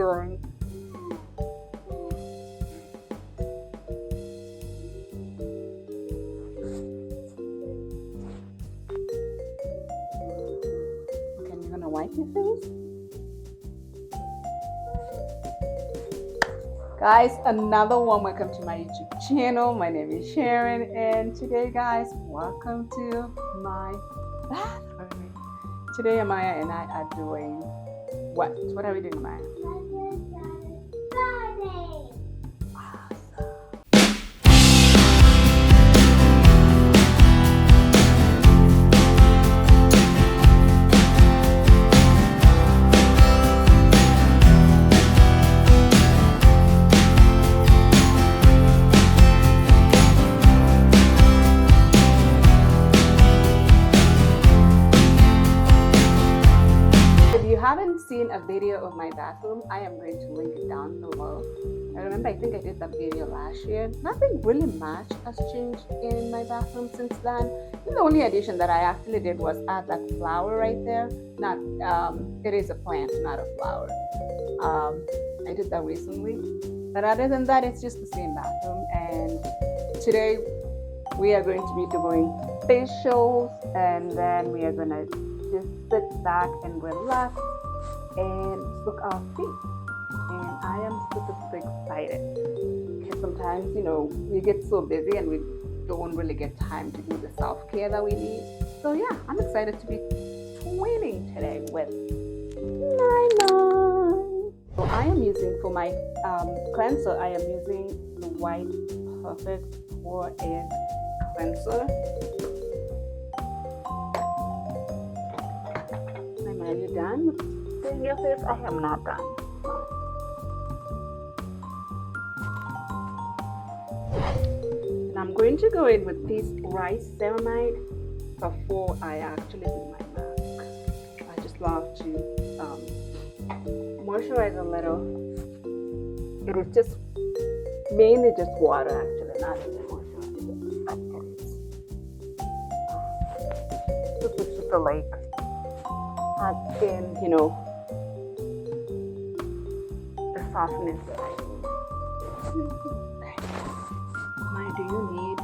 doing? Okay, you're gonna wipe your face? Guys, another one. Welcome to my YouTube channel. My name is Sharon, and today, guys, welcome to my bathroom. Today, Amaya and I are doing what? What are we doing, Amaya? Haven't seen a video of my bathroom, I am going to link it down below. I remember I think I did that video last year. Nothing really much has changed in my bathroom since then. And the only addition that I actually did was add that flower right there. Not it is a plant, not a flower. I did that recently, but other than that, it's just the same bathroom. And today we are going to be doing facials, and then we are gonna just sit back and relax and soak our feet. And I am super excited because sometimes, we get so busy and we don't really get time to do the self-care that we need. So yeah, I'm excited to be twinning today with nylon. So I am using, for my cleanser, I am using the White Perfect Pore Egg Cleanser. Are you done with doing your face? I am not done. And I'm going to go in with this rice ceramide before I actually do my mask. I just love to moisturize a little. It is just mainly just water, actually, not even moisturizer. Super like in, the softness that I need. Maya, do you need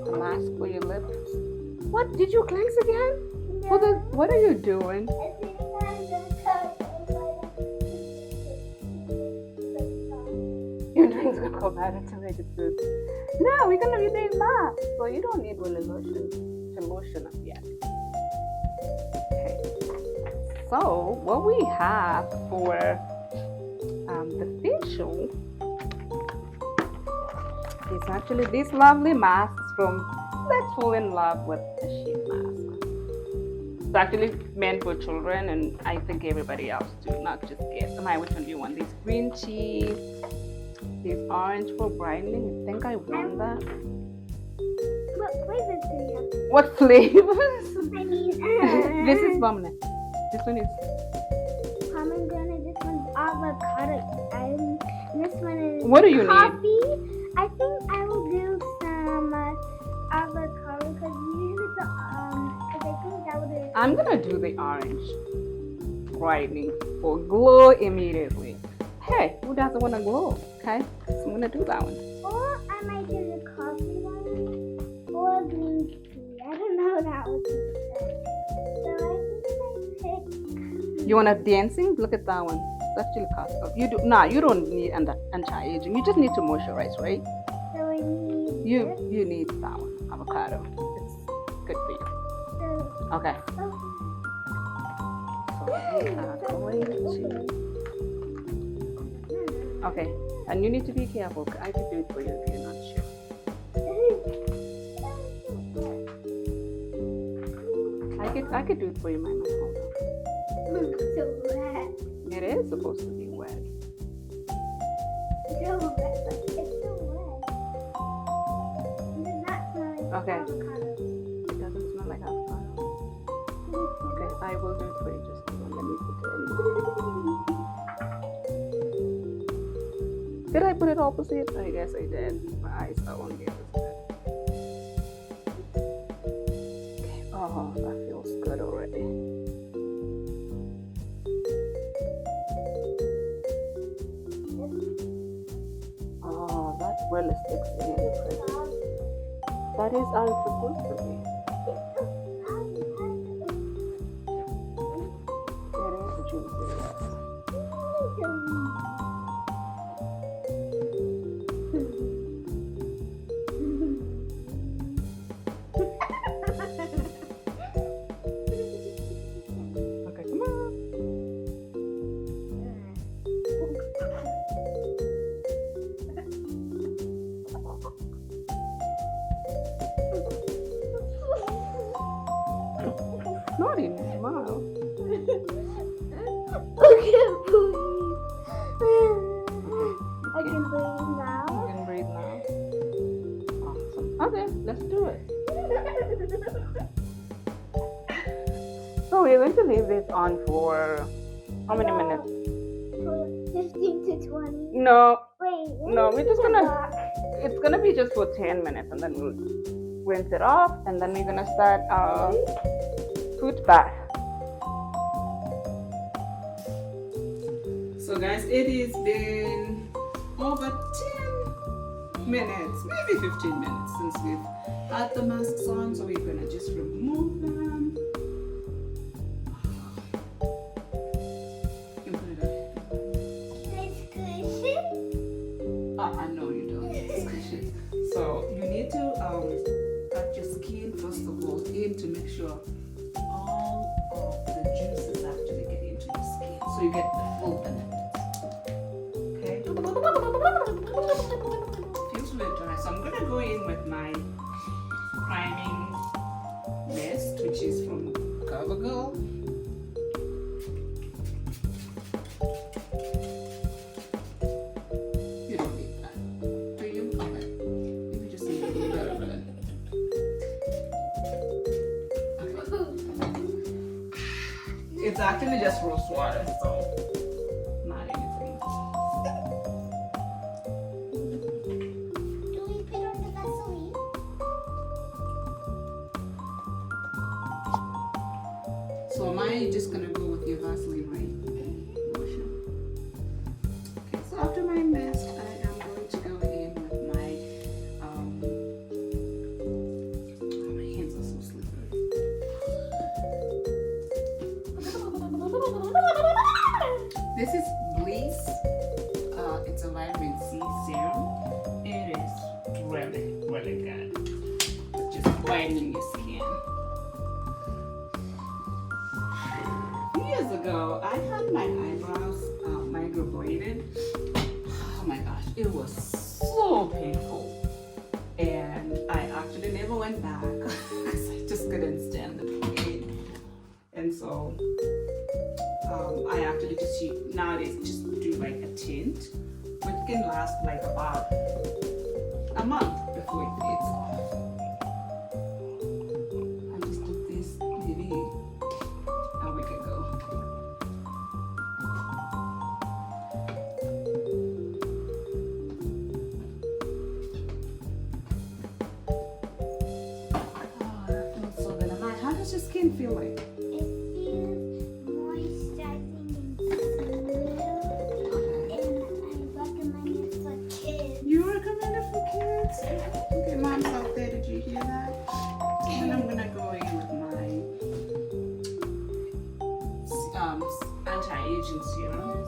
a mask for your lips? What? Did you cleanse again? No. What are you doing? Your drink's gonna go bad until I get this. No, we're gonna be doing masks, so you don't need really lotion to lotion up yet. So what we have for the facial is actually these lovely masks from Let's Fall in Love with a Sheet Mask. It's actually meant for children, and I think everybody else too, not just kids. Amaya, which one do you want? These green tea, these orange for brightening. I think I want that. What flavors do you have? What flavors? I mean, This is pomegranate. This one is pomegranate. This one's avocado. This one is What do you coffee. need? I think I will do some avocado because usually I think that would be. I'm gonna do the orange brightening for glow immediately. Hey, who doesn't want to glow? Okay, so I'm gonna do that one. Or I might do the coffee one or green tea. I don't know that one. So I think I pick. You want a dancing? Look at that one. It's actually costco. You don't need anti-aging. You just need to moisturize, right? So I need. You need that one, avocado. It's good for you. So, Okay. So we are going to. Okay, and you need to be careful. I could do it for you if you're not sure. I could do it for you, Mama. Hold on. So wet. It is supposed to be wet. So wet. It's so wet. Does that smell like Okay. avocado? It doesn't smell like avocado. Okay, I will do it for you. Just hold on. Let me put it in. Did I put it opposite? I guess I did. My eyes are on the other side. Okay. Oh, that feels good already. That is how it's supposed to be. It is juicy, yes. Okay, come on. Not in your mouth. I can breathe now. You can breathe now. Awesome. Okay, let's do it. So we're going to leave this on for how many minutes? For 15 to 20. No, Wait. no, we're just gonna. It's gonna be just for 10 minutes, and then we'll rinse it off, and then we're gonna start our foot bath. So guys, it has been over 10 minutes, maybe 15 minutes since we've had the masks on, so we're gonna just remove them. You can put it up. No, you don't. It's squishy. So you need to cut your skin first of all in to make sure all of the juices actually get into your skin, so you get the full benefits. Okay. Feels really dry, so I'm gonna go in with my priming mist, which is from CoverGirl. You don't need that, do you? Okay. You just need a little bit of it. It's actually just rose water, so not anything. Do we put on the Vaseline? So am I just gonna go with your Vaseline, right? Lotion. Okay, so after my mask, I am going to go in with my oh, my hands are so slippery. This is Bliss. It's a vitamin C serum. It is really, really good. Just whitening your skin. Years ago, I had my eyebrows microbladed. Oh my gosh, it was so painful. And I actually never went back because I just couldn't stand the pain. And so I actually just nowadays just do like a tint, which can last like about a month before it fades off. I just took this maybe a week ago. Oh, that feels so good. How does your skin feel like? It feels moisturizing and smooth, and I recommend it for kids. You recommend it for kids? Okay, mom's out there. Did you hear that? And I'm gonna go in with my anti-aging serum.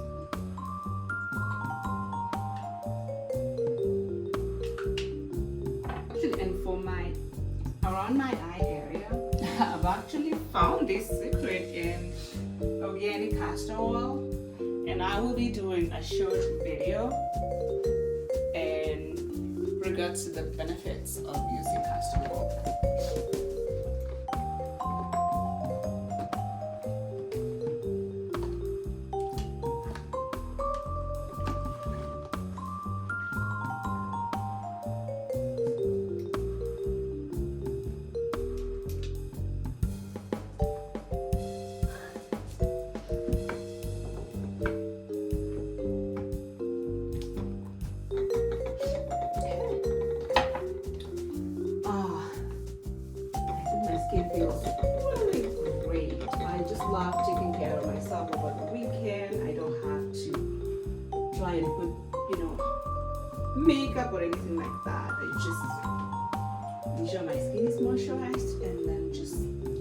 Actually, and for my around my eye area, I've actually found this secret in organic castor oil, and I will be doing a short video in regards to the benefits of using castor oil. Skin feels really great. I just love taking care of myself over the weekend. I don't have to try and put, makeup or anything like that. I just sure my skin is moisturized, and then just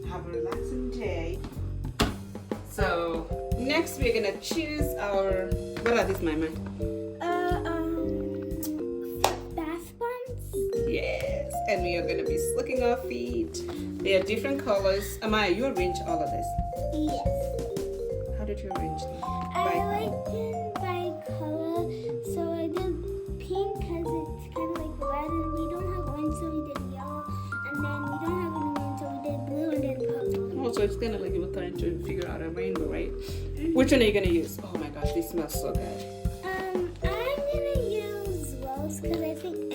have a relaxing day. So next we're gonna choose our, what are these, my man? Bath bombs. Yes, and we are gonna be slicking our feet. They are different colors. Amaya, you arranged all of this. Yes. How did you arrange them? I like them by color, so I did pink because it's kind of like red, and we don't have orange, so we did yellow, and then we don't have any orange, so we did blue and then purple. Oh, so it's kind of like you were trying to figure out a rainbow, right? Which one are you gonna use? Oh my gosh, these smell so good. I'm gonna use rose because I think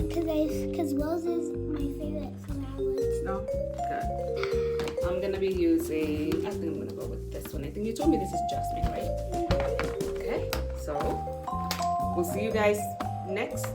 because rose is my favorite flowers. No? Good. I'm gonna be using, I think I'm gonna go with this one. I think you told me this is jasmine, right? Okay, so we'll see you guys next.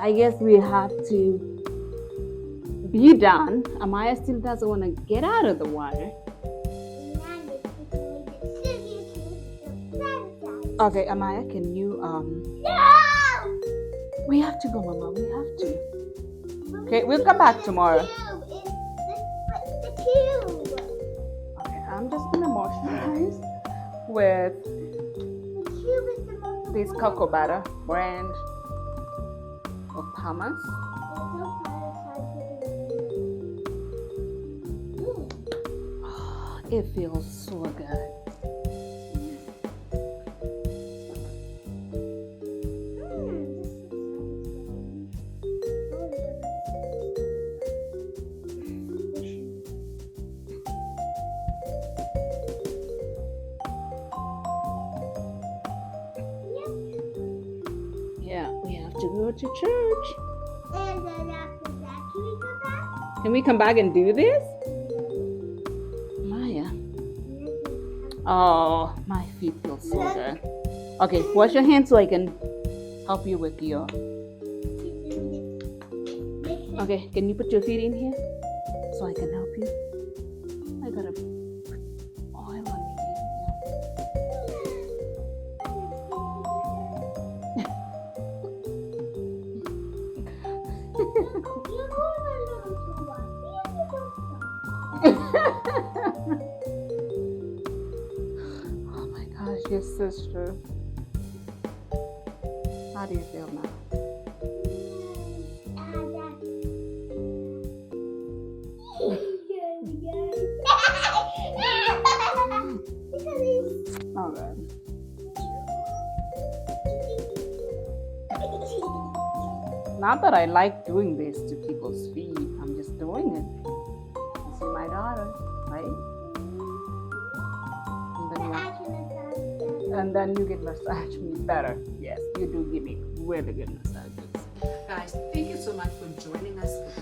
I guess we have to be done. Amaya still doesn't want to get out of the water. Okay, Amaya, can you No! we have to go, Mama. We have to. Okay, we'll come back tomorrow. It's the tube. Okay, I'm just gonna moisturize with The tube is the most this cocoa butter brand of Pamper. It feels so good. Yeah, we have to go to church. And then after that, can we go back? Can we come back and do this? Maya. Oh, my feet feel so good. Okay, wash your hands so I can help you with your. Okay, can you put your feet in here so I can help you? I gotta oil on Oh my gosh, your sister. How do you feel now? Oh god. Not that I like doing this to people's feet. I'm just doing it. You see my daughter, right? And then you get massage me better. Yes, you do give me really good massages. Guys, thank you so much for joining us for